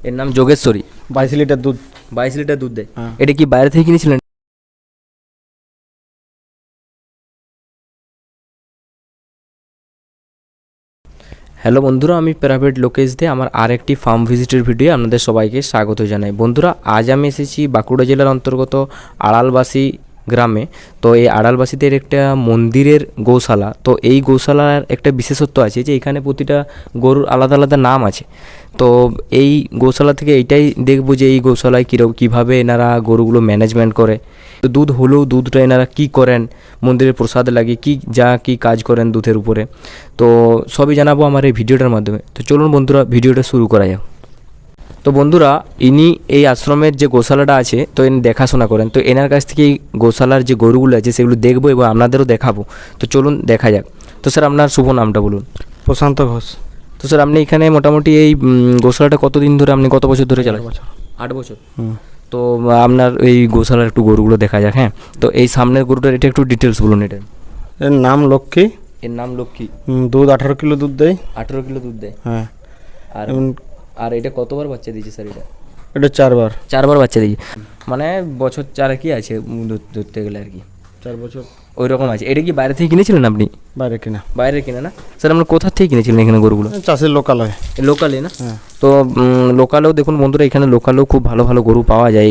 এর নাম যোগেশ্বরী। 22 লিটার দুধ। 22 লিটার দুধ দেয়। হ্যাঁ। এটা কি বাইরে থেকে কিনেছিলেন? হ্যালো বন্ধুরা, আমি প্রাইভেট লোকেশ দে আমার আরেকটি ফার্ম ভিজিটের ভিডিও আপনাদের সবাইকে স্বাগত জানাই। বন্ধুরা, আজ আমি এসেছি বাঁকুড়া জেলার অন্তর্গত আড়ালবাসী গ্রামে। তো এই আড়ালবাসীদের একটা মন্দিরের গৌশালা। তো এই গৌশালার একটা বিশেষত্ব আছে যে এখানে প্রতিটা গরুর আলাদা আলাদা নাম আছে। তো এই গৌশালা থেকে এইটাই দেখবো যে এই গৌশালায় কীভাবে এনারা গরুগুলো ম্যানেজমেন্ট করে। তো দুধ হলেও দুধটা এনারা কী করেন, মন্দিরের প্রসাদ লাগে কী কাজ করেন দুধের উপরে, তো সবই জানাবো আমার এই ভিডিওটার মাধ্যমে। তো চলুন বন্ধুরা, ভিডিওটা শুরু করা যাক। তো বন্ধুরা, ইনি এই আশ্রমের যে গোশালাটা আছে তো ইনি দেখাশোনা করেন। তো এনার কাছ থেকে এই গোশালার যে গরুগুলো আছে সেগুলো দেখবো এবং আপনাদেরও দেখাবো। তো চলুন দেখা যাক। তো স্যার, আপনার শুভ নামটা বলুন। প্রশান্ত ঘোষ। তো স্যার, আপনি এখানে মোটামুটি এই গোশালাটা কতদিন ধরে, আপনি কত বছর ধরে চালান? 8 বছর। তো আপনার এই গোশালার একটু গরুগুলো দেখা যাক। হ্যাঁ, তো এই সামনের গরুটার এটা একটু ডিটেলস বলুন। এটা এর নাম লক্ষ্মী। এর নাম লক্ষ্মী। দুধ 18 কিলো দুধ দেয়। 18 কিলো দুধ দেয়। হ্যাঁ। আর আর এটা কতবার বাচ্চা দিয়েছে স্যার? এটা 4 বার। 4 বার বাচ্চা দিয়েছে, মানে বছর 4 কি আছে দুধ ধরতে গেলে আর কি 4 বছর ওই রকম আছে। এটা কি বাইরে থেকে কিনেছিলেন আপনি? বাইরে কিনা। বাইরে কিনে না স্যার? আমরা কোথা থেকে কিনেছিলেন এখানে গরুগুলো? চাষের লোকাল হয়। লোকালে না? হ্যাঁ। তো লোকালেও দেখুন বন্ধুরা, এখানে লোকালেও খুব ভালো ভালো গরু পাওয়া যায়।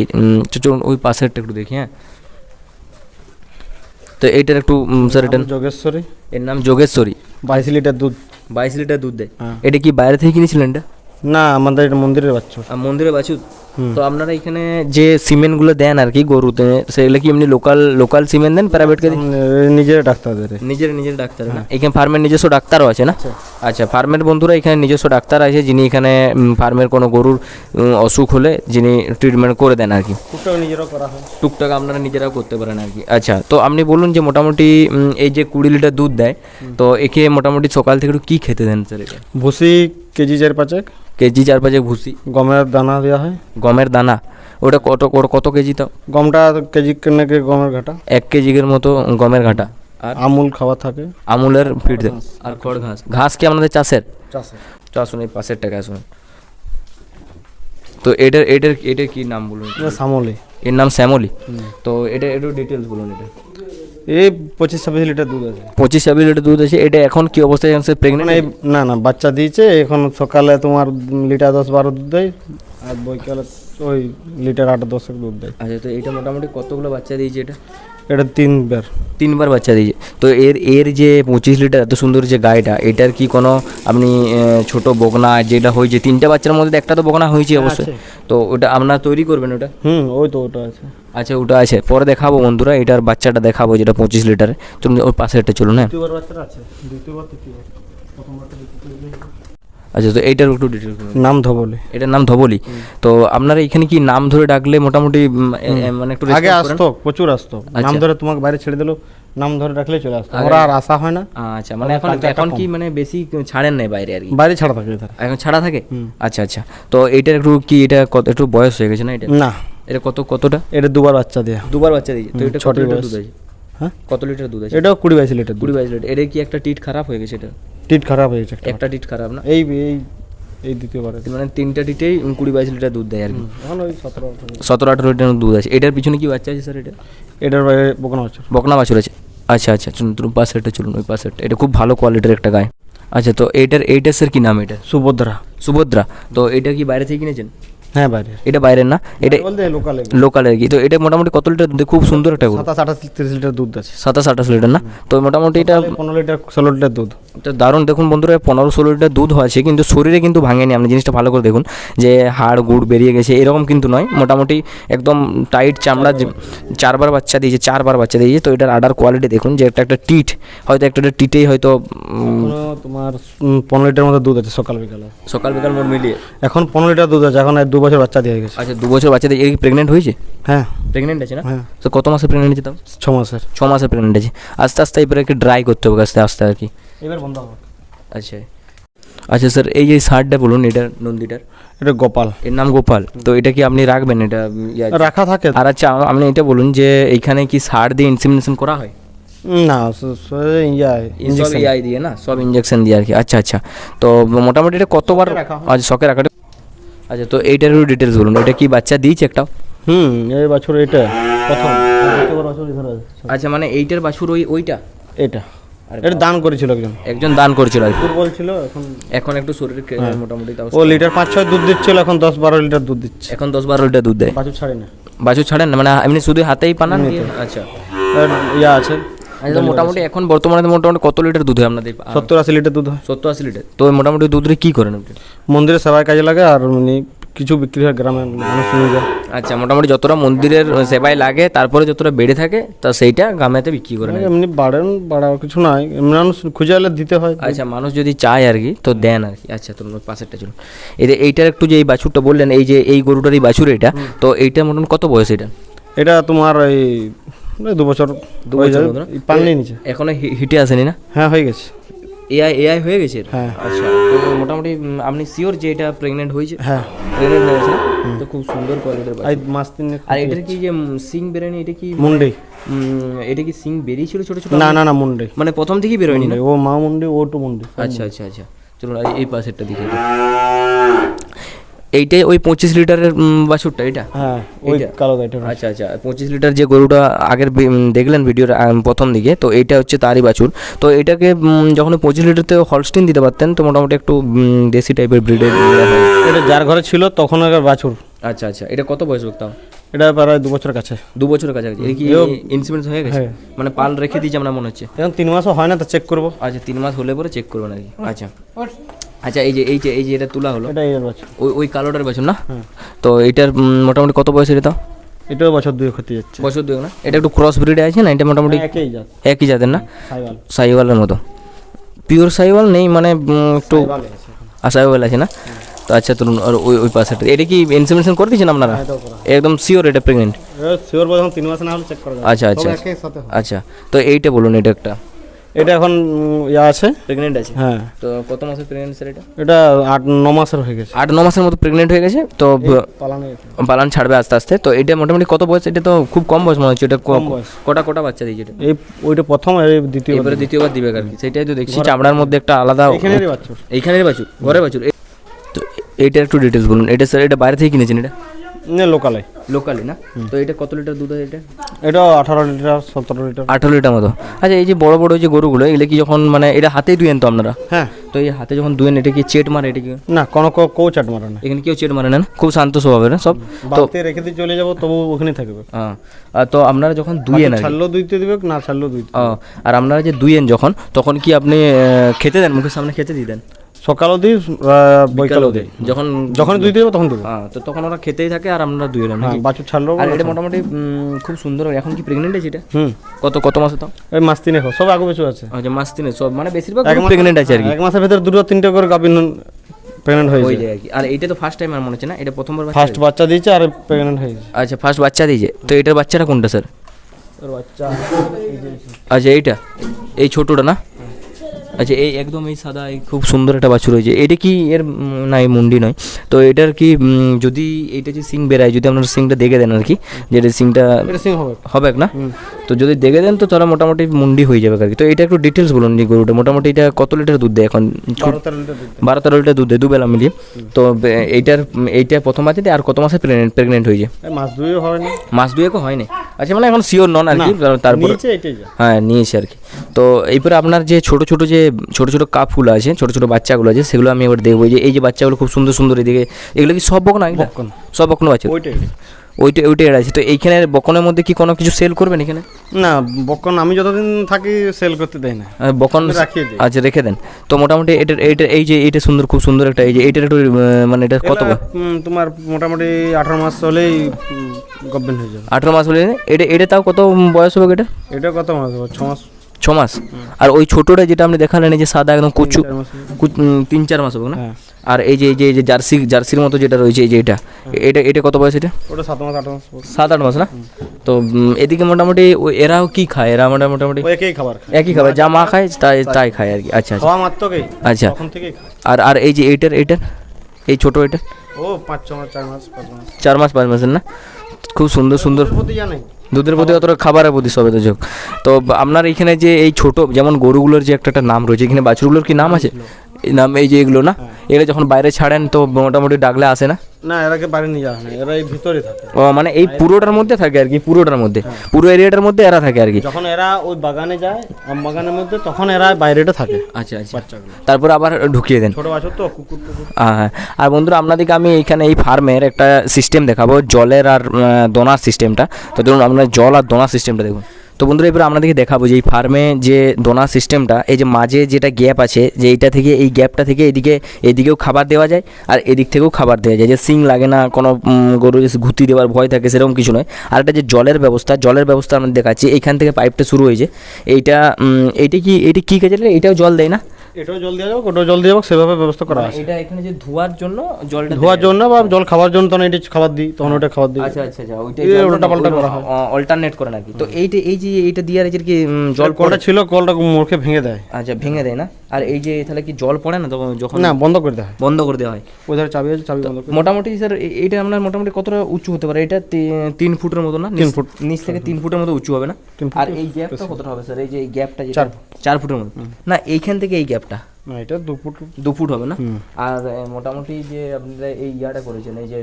চলুন ওই পাশেরটা একটু দেখি। হ্যাঁ, তো এইটার একটু স্যার, এটা যোগেশ্বরী। এর নাম যোগেশ্বরী। 22 লিটার দুধ। 22 লিটার দুধ দেয়। হ্যাঁ। এটা কি বাইরে থেকে কিনেছিলেন? এটা না, আমাদের এটা মন্দিরের বাচ্চা। মন্দিরের বাছুর। তো আপনারা এখানে যে সিমেন্টগুলো দেন আর কি গরুতে, সেগুলো কি এমনি লোকাল সিমেন্ট দেন প্রাইভেটকে? নিজের ডাক্তারদের। নিজের ডাক্তার না? এখানে ফার্মের নিজস্ব ডাক্তারও আছে না? আচ্ছা, ফার্মের বন্ধুরা এখানে নিজস্ব ডাক্তার আছে যিনি এখানে ফার্মের কোনো গরুর অসুখ হলে যিনি ট্রিটমেন্ট করে দেন আর কি। টুকটাক নিজেরাও করা হয়। টুকটাক আপনারা নিজেরাও করতে পারেন আর কি। আচ্ছা, তো আপনি বলুন যে মোটামুটি এই যে 20 লিটার দুধ দেয়, তো একে মোটামুটি সকাল থেকে একটু কী খেতে দেন স্যার? এটা ভুসি কেজি 4-5 কেজি 4-5 ভুসি। গমের দানা দেওয়া হয়। গমের দানা? ওটা কত কেজি? তাও গমটা কেজি কেনাকে গমের ঘাটা 1 কেজির মতো গমের ঘাটা। আর আমুল খাওয়া থাকে। আমুলের ফিড দেন। আর খড় ঘাস। ঘাস কি আপনাদের চাষের? চাষে। আসুন এই পাশের টাকা আসুন। তো এটার কি নাম বলুন? শ্যামলি। এর নাম শ্যামলি। তো এটা একটু ডিটেলস বলুন। এটা এই 25-26 লিটার দুধ আছে। 25-26 লিটার দুধ আছে। এটা এখন কি অবস্থায় আছে? প্রেগনেন্ট? না, বাচ্চা দিয়েছে। এখন সকালে তোমার লিটার 10-12 দুধ দেয়, আর বৈকালে ওই লিটার 8-10 দুধ দেয়। আচ্ছা, তো এটা মোটামুটি কতগুলো বাচ্চা দিয়েছে? এটা 3 বার। 3 বার বাচ্চা দিয়েছে। তো এর যে 25 লিটার এত সুন্দর যে গাইটা, এটার কি কোনো আপনি ছোট বকনা যেটা হয়েছে 3টে বাচ্চার মধ্যে একটা তো বকনা হয়েছে অবশ্যই, তো ওটা আপনারা তৈরি করবেন ওটা? ওই তো ওটা আছে। আচ্ছা, ওটা আছে, পরে দেখাবো বন্ধুরা। এটার বাচ্চাটা দেখাবো যেটা 25 লিটারে। চলুন ওর পাশে একটা চলুন। হ্যাঁ, দ্বিতীয়বার বাচ্চাটা আছে। দ্বিতীয়বার তৃতীয়বার। প্রথমবারটা দ্বিতীয়বার। আচ্ছা, তো এইটার একটু ডিটেলস নাম ধবলি। এটার নাম ধবলি। তো আপনারা এখানে কি নাম ধরে ডাকলে মোটামুটি মানে একটু আগে আসতো, প্রচুর আসতো। নাম ধরে তোমাকে বাইরে ছেড়ে দিলো, নাম ধরে রাখলে চলে আসতো। আমরা আর আসা হয় না। আচ্ছা, মানে এখন কি মানে বেশি ছাড়েন নাই বাইরে আর কি? বাইরে ছাড়া থাকে এখন ছাড়া থাকে। আচ্ছা, তো এইটার একটু কি এটা একটু বয়স হয়ে গেছে না এটা? না। এটা কতটা? এটা 2 বার বাচ্চা দেয়া। 2 বার বাচ্চা দিয়েছে। তো এটা কত লিটার দুধ আছে? হ্যাঁ, কত লিটার দুধ আছে? এটাও 20-22 লিটার। 20-22 লিটার। এটা কি একটা টিট খারাপ হয়ে গেছে? এটা টিট খারাপ হয়ে গেছে। একটা টিট খারাপ না? এই দ্বিতীয়বার মানে 3টা টিটেই 20-22 লিটার দুধ দেয় আর কি। এখন ওই 17-18 লিটার দুধ আছে। এটার পিছনে কি বাচ্চা আছে স্যার? এটার বাইরে বকনা বাছুর আছে। আচ্ছা, চলুন পাশেরটা চলুন, ওই পাশেরটা। এটা খুব ভালো কোয়ালিটির একটা গায়। আচ্ছা, তো এইটার স্যার কি নাম? এটা সুভদ্রা। তো এটা কি বাইরে থেকে কিনেছেন? হ্যাঁ, বাইরে। এটা বাইরের না? এটা লোকাল আর কি। তো এটা মোটামুটি কত লিটার দুধ? খুব সুন্দর একটা গরু। 27-28 লিটার দুধ আছে। 27-28 লিটার না? তো মোটামুটি এটা 15 লিটার 16 লিটার দুধ। এটা দারুণ। দেখুন বন্ধুরা, 15-16 লিটার দুধ হয়েছে, কিন্তু শরীরে কিন্তু ভাঙেনি। আপনি জিনিসটা ভালো করে দেখুন যে হাড় গুড় বেরিয়ে গেছে এরকম কিন্তু নয়। মোটামুটি একদম টাইট চামড়া। 4 বার বাচ্চা দিয়েছে। তো এটার আডার কোয়ালিটি দেখুন যে একটা টিট, হয়তো একটা টিটেই হয়তো তোমার 15 লিটার মতো দুধ আছে সকাল বিকাল মোট মিলিয়ে। এখন 15 লিটার দুধ আছে। এখন 2 বছর বাচ্চা দিয়ে গেছে। আচ্ছা, 2 বছর বাচ্চা দিয়ে প্রেগনেন্ট হয়েছে? হ্যাঁ, প্রেগনেন্ট আছে না? হ্যাঁ। তো কত মাসে প্রেগনেন্ট আছে? তাও 6 মাসের। 6 মাসে প্রেগনেন্ট আছে। আস্তে আস্তে এবারে একটু ড্রাই করতে হবে আস্তে আর কি। এবার বন্ধ হবে। আচ্ছা স্যার, এই যে ষাঁড়টা বলুন, এটার নন্দীটার? এটা গোপাল। এর নাম গোপাল। তো এটা কি আপনি রাখবেন? এটা রাখা থাকে। আর আচ্ছা, আপনি এটা বলুন যে এইখানে কি ষাঁড় দিয়ে ইনসেমিনেশন করা হয়? না, ইঞ্জেকশন দিয়ে না, সব ইঞ্জেকশন দিয়ে আর কি। আচ্ছা, তো মোটামুটি এটা কতবার? আজ শখে রাখাটা। আচ্ছা, তো এইটার একটু ডিটেলস বলুন, এটা কি বাচ্চা দিয়েছে একটাও? এই বছর এটা প্রথম দ্বিতীয়বার বছর এখানে আছে। আচ্ছা, মানে এইটার বাছুর ওইটা এটা এটা দান করেছিল একজন দান করেছিল আর কি। দুর্বল ছিল, এখন একটু শরীর মোটামুটি তাও ও লিটার 5-6 দুধ দিচ্ছিল, এখন 10-12 লিটার দুধ দিচ্ছে। এখন 10-12 লিটার দুধ দেয়। বাছুর ছাড়ে না, বাছুর ছাড়েন না, মানে এমনি শুধু হাতেই পানান দিয়ে? আচ্ছা আর ইয়া আছে। আচ্ছা, মোটামুটি এখন বর্তমানে মোটামুটি কত লিটার দুধ হয় আপনাদের? 70-80 লিটার দুধ হয়। 70-80 লিটার। তো মোটামুটি দুধ কি করেন আপনি? মন্দিরে সেবায় কাজে লাগে, আর মানে কিছু বিক্রি হয় গ্রামের মানুষ নিয়ে যায়। আচ্ছা, মোটামুটি যতটা মন্দিরের সেবায় লাগে তারপরে যতটা বেড়ে থাকে তা সেইটা গ্রামেতে বিক্রি করেন? এমনি বাড়া কিছু নাই, এমনি মানুষ খুঁজে এলে দিতে হয়। আচ্ছা, মানুষ যদি চায় আর কি তো দেন আর কি। আচ্ছা, তোমরা পাশেরটা চলুন। এইটার একটু যে এই বাছুরটা বললেন, এই যে এই গরুটার এই বাছুর, এটা তো এইটা মোটামুটি কত বয়স এটা? এটা তোমার এই 2 বছর মতো না? পাননি নিচে, এখনো হিটে আসেনি না? হ্যাঁ হয়ে গেছে। এআই হয়ে গেছে এর? হ্যাঁ। আচ্ছা, তো মোটামুটি আপনি শিওর যে এটা প্রেগনেন্ট হয়েছে? হ্যাঁ প্রেগনেন্ট হয়েছে, তো খুব সুন্দর কোয়ালিটির বাছুর। এই মাস 3 আর এটার কি যে সিং বেরোয়নি, এটা কি মুন্ডি? এটা কি সিং বেরিয়েছিল ছোট ছোট? না মুন্ডি, মানে প্রথম থেকেই বেরোয়নি না? ও মা মুন্ডি, ও তো মুন্ডি। আচ্ছা আচ্ছা আচ্ছা, চলুন এই পাশেরটা দিকে। এইটাই ওই 25 লিটারের বাছুরটা এটা? হ্যাঁ, ওই কালো গাইটা। আচ্ছা আচ্ছা, 25 লিটার যে গরুটা আগের দেখলেন ভিডিওর প্রথম দিকে, তো এইটা হচ্ছে তারই বাছুর। তো এটাকে যখন 25 লিটারতে হলস্টিন দিতে পারতেন, তো মোটামুটি একটু দেশি টাইপের ব্রিডের। এটা যার ঘরে ছিল তখন আগের বাছুর। আচ্ছা আচ্ছা, এটা কত বয়স তাও? এটা প্রায় 2 বছরের কাছে। 2 বছরের কাছাকাছি। এটা কি ইন্সুরেন্স হয়ে গেছে? মানে পাল রেখে দিয়েছে আমরা মনে হচ্ছে। এখন 3 মাসও হয় না, তো চেক করবো। আচ্ছা, 3 মাস হলে পরে চেক করবেন আর কি। আচ্ছা আচ্ছা, এই যে এটা তোলা হলো, এটা এর বাছুর, ওই কালোটার বাছুর না? তো এটার মোটামুটি কত বয়স এটা তাও? এটাও বছর 2 হতে যাচ্ছে। বছর 2 না? এটা একটু ক্রস ব্রিডে আছে না? এটা মোটামুটি একই জাত, একই জাতের না? সাইওয়াল। সাইওয়ালের মতো পিওর সাইওয়াল নেই, মানে একটু সাইওয়াল আছে না? তো আচ্ছা, তুলুন। আর ওই পাশেটা এটা কি ইনসেমিনেশন করে দিয়েছেন আপনারা? একদম শিওর এটা প্রেগনেন্ট? শিওর বলুন, 3 মাস না হলে চেক করা যাবে। আচ্ছা আচ্ছা আচ্ছা, তো এইটা বলুন, এটা একটা এটা এখন ইয়া আছে, প্রেগনেন্ট আছে? হ্যাঁ। তো কত মাসের প্রেগনেন্ট স্যার এটা? এটা 8-9 মাসের হয়ে গেছে। 8-9 মাসের মতো প্রেগনেন্ট হয়ে গেছে। তো পালান ছাড়বে আস্তে আস্তে। তো এটা মোটামুটি কত বয়স? এটা তো খুব কম বয়স মনে হচ্ছে। এটা কটা বাচ্চা দিয়েছে এটা? ওইটা প্রথম, আর দ্বিতীয়বার দিবে আর কি। সেটাই তো দেখছি, চামড়ার মধ্যে একটা আলাদা। এইখানেরই বাছুর, এইখানেরই বাছুর, ঘরে বাছুর। তো এইটার একটু ডিটেলস বলুন। এটা স্যার এটা বাইরে থেকে কিনেছেন? এটা লোকালি না? তো এটা কত লিটার দুধ হয় এটা? এটা 18 লিটার 17 লিটার 18 লিটার মতো। আচ্ছা, এই যে বড় বড় যে গরুগুলো, এগুলো কি যখন মানে এটা হাতেই দুয়েন তো আপনারা? হ্যাঁ। তো এই হাতে যখন দুয়েন, এটা কি চেট মারে? এটা কি না, কোনো চাট মারে না। এখানে কেউ চেট মারে না? খুব শান্ত স্বভাবের না সব? তো বাড়িতে রেখে দিয়ে চলে যাবো, তবু ওখানে থাকবে। হ্যাঁ। তো আপনারা যখন দুয়েন, ছাড়লেও দুইতে দিবে, না ছাড়লেও দুইতে। আর আপনারা যে দুয়েন যখন, তখন কি আপনি খেতে দেন? মুখের সামনে খেতে দিয়ে দেন? সকালও দিই, বৈকালও দিই। যখন দুই দেবো তখন দেবো। হ্যাঁ, তো তখন ওরা খেতেই থাকে আর আমরা দুই এলাম। বাছুর ছাড়লেও। আর এটা মোটামুটি খুব সুন্দর। এখন কি প্রেগনেন্ট আছে এটা? কত মাসে তাও? এই মাস 3 সব আগে বেশি আছে। আচ্ছা, মাস 3 সব, মানে বেশিরভাগ প্রেগনেন্ট আছে আর কি। 1 মাসের ভিতরে 2-3টে করে গাভিন প্রেগনেন্ট হয়ে যায় আর কি। আর এটা তো ফার্স্ট টাইম আমার মনে হচ্ছে না? এটা প্রথমবার ফার্স্ট বাচ্চা দিয়েছে আর প্রেগনেন্ট হয়েছে। আচ্ছা, ফার্স্ট বাচ্চা দিয়েছে। তো এটার বাচ্চাটা কোনটা স্যার? বাচ্চা আচ্ছা, এইটা এই ছোটটা না? আচ্ছা, এই একদম এই সাদা, এই খুব সুন্দর একটা বাছুর হয়েছে। এটা কি এর না, এই মুন্ডি নয়? তো এটার কি যদি এইটা যে সিং বেরায়, যদি আপনার সিংটা দেখে দেন আর কি, যেটা সিংটা হবে না? তো যদি দেখে দেন তো তাহলে মোটামুটি মুন্ডি হয়ে যাবে আর কি। তো এটা একটু ডিটেলস বলুন যে গরুটা মোটামুটি এটা কত লিটার দুধ দেয় এখন? 12-13 লিটার দুধ দেয় দুবেলা মিলিয়ে। তো এইটা প্রথম বাচ্চা দেয়। আর কত মাসে প্রেগনেন্ট হয়েছে? মাস 2 হয়নি। মাস 2 হয়নি? আচ্ছা, মানে এখন শিওর নন আর কি। তারপর হ্যাঁ, নিয়েছে আর কি। তো এরপরে আপনার যে ছোট ছোট কাপগুলো আছে, ছোট বাচ্চাগুলো আছে, সেগুলো আমি এবার দেখবো। যে এই যে বাচ্চাগুলো খুব সুন্দর সুন্দর, এদিকে এগুলো কি সব বকনা? সব বকনা বাচ্চা? ওইটা আছে। তো এইখানে বকনের মধ্যে কি কোনো কিছু সেল করবেন এখানে? না, বকন আমি যতদিন থাকি সেল করতে দেয় না। বকন আচ্ছা, রেখে দেন। তো মোটামুটি এটা এই যে এইটা সুন্দর, খুব সুন্দর একটা, এই যে এইটার একটু মানে এটা কত? তোমার মোটামুটি 18 মাস হলেই গভর্নমেন্ট হয়ে যাবে। 18 মাস হলে এটা তাও কত বয়স হবে? এটা কত মাস হবে? 6 মাস। 6 মাস। আর ওই ছোটটা যেটা আপনি দেখালেন, এই যে সাদা একদম কুচু, 3-4 মাস হবে না? আর এই যে জার্সির মতো যেটা রয়েছে, এই যে এটা কত বয়স? ওটা 7 মাস 8 মাস। 7-8 মাস না? তো এদিকে মোটামুটি এরাও কি খায়? এরা মোটামুটি একই খাবার, যা মা খায় তাই খায় আর কি। আচ্ছা আচ্ছা। আর এই যে এইটার এই ছোট এটা ও 5-6 মাস 4 মাস 5 মাস 4 মাস 5 মাসের না? খুব সুন্দর দুধের প্রতি, অতটা খাবারের প্রতি সবে তো যোগ। তো আপনার এখানে যে এই ছোট যেমন গরুগুলোর যে একটা নাম রয়েছে, এখানে বাছুরগুলোর কি নাম আছে? নাম এই যে এগুলো না, এগুলো যখন বাইরে ছাড়েন তো মোটামুটি ডাকলে আসে না? না, এরাকে বাইরে নিয়ে যাওয়া হয় না, এরা এই ভিতরে থাকে। ও মানে এই পুরোটার মধ্যে থাকে আর কি, পুরোটার মধ্যে, পুরো এরিয়াটার মধ্যে এরা থাকে আর কি। যখন এরা ওই বাগানে যায় আম বাগানের মধ্যে, তখন এরা বাইরেটা থাকে আচ্ছা আচ্ছা, বাচ্চাগুলো। তারপর আবার ঢুকিয়ে দেন। ছোট বাচ্চা তো কুকুর টুকুর। হ্যাঁ, আর বন্ধুরা আপনাদেরকে আমি এইখানে এই ফার্মের একটা সিস্টেম দেখাবো, জলের আর দোনার সিস্টেমটা। তো ধরুন আপনার জল আর দোনার সিস্টেমটা দেখুন। তো বন্ধুরা এবার আপনাদেরকে দেখাবো যে এই ফার্মে যে দোনা সিস্টেমটা, এই যে মাঝে যেটা গ্যাপ আছে, যে এইটা থেকে এই গ্যাপটা থেকে এদিকেও খাবার দেওয়া যায় আর এদিক থেকেও খাবার দেওয়া যায়, যে সিং লাগে না, কোনো গরু যে ঘুতি দেওয়ার ভয় থাকে সেরকম কিছু নয়। আর একটা যে জলের ব্যবস্থা আমরা দেখাচ্ছি, এইখান থেকে পাইপটা শুরু হয়েছে। এইটা কি কাজে লাগে? এটাও জল দেয় না? এটাও জল দিয়ে যাবো, ওটাও জল দিয়ে যাবো, সেভাবে ব্যবস্থা করা আছে। এটা এখানে যে ধোয়ার জন্য জলটা ধোয়ার জন্য বা জল খাওয়ার জন্য, তখন এটা খাবার দিই, তখন ওটা খাবার দিই। আচ্ছা আচ্ছা আচ্ছা, উল্টা পাল্টা করা হয়, অল্টারনেট করে নাকি? তো এই যে এটা দিয়ে আর কি জল কলটা ছিল, কলটা মুখে ভেঙে দেয়। আচ্ছা, ভেঙে দেয় না? আর এই যে তাহলে কি জল পড়ে না তখন যখন? না, বন্ধ করে দেওয়া হয়। বন্ধ করে দেওয়া হয়। ওদের চাবি আছে, চাবি বন্ধ করে। মোটামুটি স্যার এইটা আপনার মোটামুটি কতটা উঁচু হতে পারে? এটা 3 ফুটের মতো না? 3 ফুট, নিচ থেকে 3 ফুটের মতো উঁচু হবে না? আর এই গ্যাপটা কতটা হবে স্যার? এই যে এই গ্যাপটা, 4 ফুটের মতো না? এইখান থেকে এই গ্যাপটা না, এটা 2 ফুট। 2 ফুট হবে না? আর মোটামুটি যে আপনারা এই ইয়াটা করেছেন, এই যে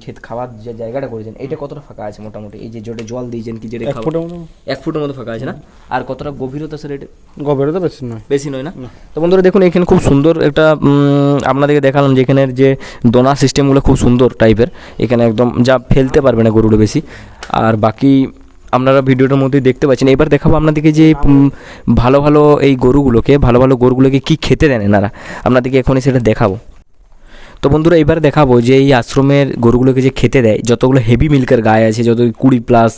ক্ষেত খাওয়ার যে জায়গাটা করেছেন, এটা কতটা ফাঁকা আছে মোটামুটি? এই যে যেটা জল দিয়েছেন কি, যেটা 1 ফুটের মতো। 1 ফুটের মতো ফাঁকা আছে না? আর কতটা গভীরতা স্যার এটা? গভীরতা বেশি নয়। বেশি নয় না? তো বন্ধুরা দেখুন, এখানে খুব সুন্দর একটা আপনাদেরকে দেখালাম যে এখানের যে দোনা সিস্টেমগুলো খুব সুন্দর টাইপের। এখানে একদম যা ফেলতে পারবে না গরুটা বেশি। আর বাকি আপনারা ভিডিওটার মধ্যেই দেখতে পাচ্ছেন। এবার দেখাবো আপনাদেরকে যে ভালো গরুগুলোকে কী খেতে দেন এনারা, আপনাদেরকে এখনই সেটা দেখাবো। তো বন্ধুরা এবার দেখাবো যে এই আশ্রমের গরুগুলোকে যে খেতে দেয়, যতগুলো হেভি মিল্কের গায়ে আছে, যত 20+,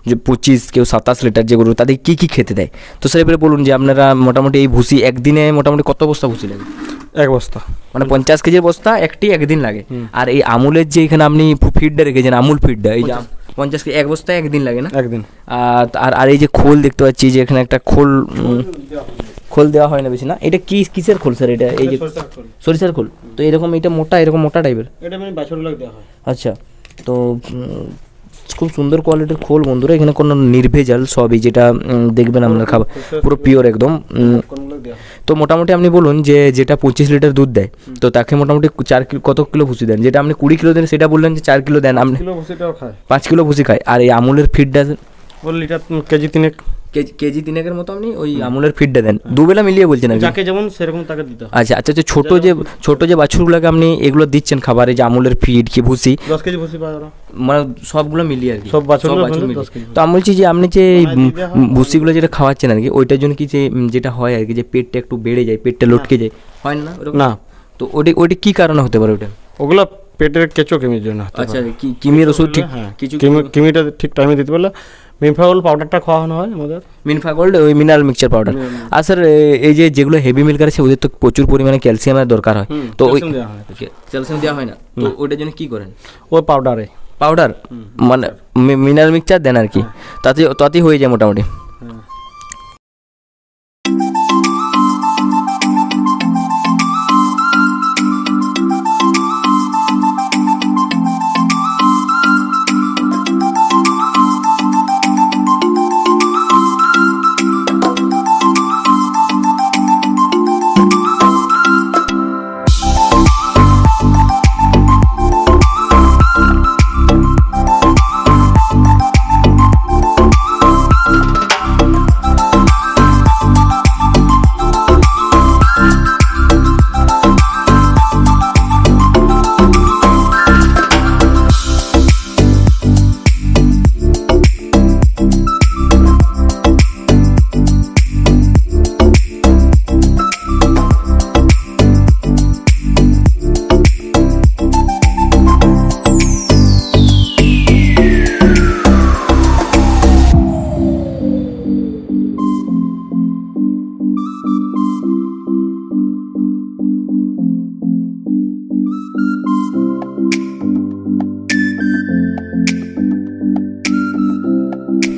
যে 25, কেউ 27 লিটার যে গরু, তাদের কী কী খেতে দেয়। তো স্যার এবারে বলুন যে আপনারা মোটামুটি এই ভুসি একদিনে মোটামুটি কত বস্তা ভুসি লাগে? 1 বস্তা, মানে 50 কেজির বস্তা একদিন লাগে। আর এই আমুলের যে এখানে আপনি ফিডটা রেখেছেন, আমুল ফিডটা, এই যে 50 কেজি 1 বস্তা একদিন লাগে না? একদিন। আর এই যে খোল দেখতে পাচ্ছি, যে এখানে একটা খোল দেওয়া হয় না বেশি না? এটা কিসের খোল স্যার? এটা এই যে সরিষার খোল। তো এরকম মোটা টাইপের? এটা মানে বাছুরগুলোকে দেওয়া হয়। আচ্ছা, তো খুব সুন্দর কোয়ালিটির খোল বন্ধুরা, এখানে কোনো নির্ভেজাল সবই, যেটা দেখবেন আপনার খাবার পুরো পিওর একদম। তো মোটামুটি আপনি বলুন যে যেটা 25 লিটার দুধ দেয়, তো তাকে মোটামুটি 4 কিলো, কত কিলো ভুসি দেন? যেটা আপনি 20 কিলো দেন সেটা বললেন যে 4 কিলো দেন আপনি। 5 কিলো ভুসি খায়। আর এই আমুলের ফিডটা লিটার কেজি 3 কেজি 3 মতো আপনি ওই আমুলের ফিডটা দেন, দুবেলা মিলিয়ে বলছেন আর কি? যাকে যেমন সেরকম তাকে দিতে হয়। আচ্ছা আচ্ছা, ছোট যে বাছুরগুলোকে আপনি এগুলো দিচ্ছেন খাবারে, যে আমুলের ফিড কি ভুসি? 10 কেজি ভুসি পায় ওরা, মানে সবগুলো মিলিয়ে আর কি, সব বাছুর মিলিয়ে। তো আমি বলছি যে আপনি যে ভুসিগুলো যেটা খাওয়াচ্ছেন আর কি, ওইটার জন্য কি যেটা হয় আর কি, যে পেটটা একটু বেড়ে যায়, পেটটা লটকে যায়, হয় না না? তো ওইটা কি কারণে হতে পারে ওটা? ওগুলো পেটের কেঁচো কিমির জন্য। আচ্ছা, কিমির ওষুধ ঠিক কিছু কিমিটা ঠিক টাইমে দিতে পারলে। মিনফাগোল্ড পাউডারটা খাওয়ানো হয় আমাদের, মিনফাগোল্ড, ওই মিনারেল মিক্সচার পাউডার। আর স্যার এই যেগুলো হেভি মিল্কার আছে, ওদের তো প্রচুর পরিমাণে ক্যালসিয়ামের দরকার হয়, তো ওই ক্যালসিয়াম দেওয়া হয় না? তো ওইটার জন্য কি করেন? ওই পাউডার মানে মিনারেল মিক্সচার দেন আর কি, তাতেই হয়ে যায় মোটামুটি।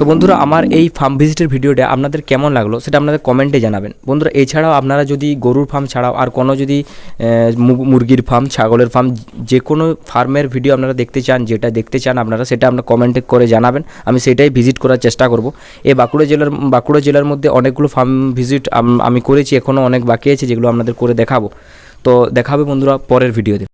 তো বন্ধুরা আমার এই ফার্ম ভিজিটের ভিডিওটা আপনাদের কেমন লাগলো সেটা আপনাদের কমেন্টে জানাবেন বন্ধুরা। এছাড়াও আপনারা যদি গরুর ফার্ম ছাড়াও আর কোনো যদি মুরগির ফার্ম, ছাগলের ফার্ম, যে কোনো ফার্মের ভিডিও আপনারা দেখতে চান, যেটা দেখতে চান আপনারা, সেটা আপনারা কমেন্টে করে জানাবেন, আমি সেটাই ভিজিট করার চেষ্টা করব। এই বাঁকুড়া জেলার মধ্যে অনেকগুলো ফার্ম ভিজিট আমি করেছি, এখনও অনেক বাকি আছে যেগুলো আপনাদের করে দেখাবো। তো দেখা হবে বন্ধুরা পরের ভিডিওতে।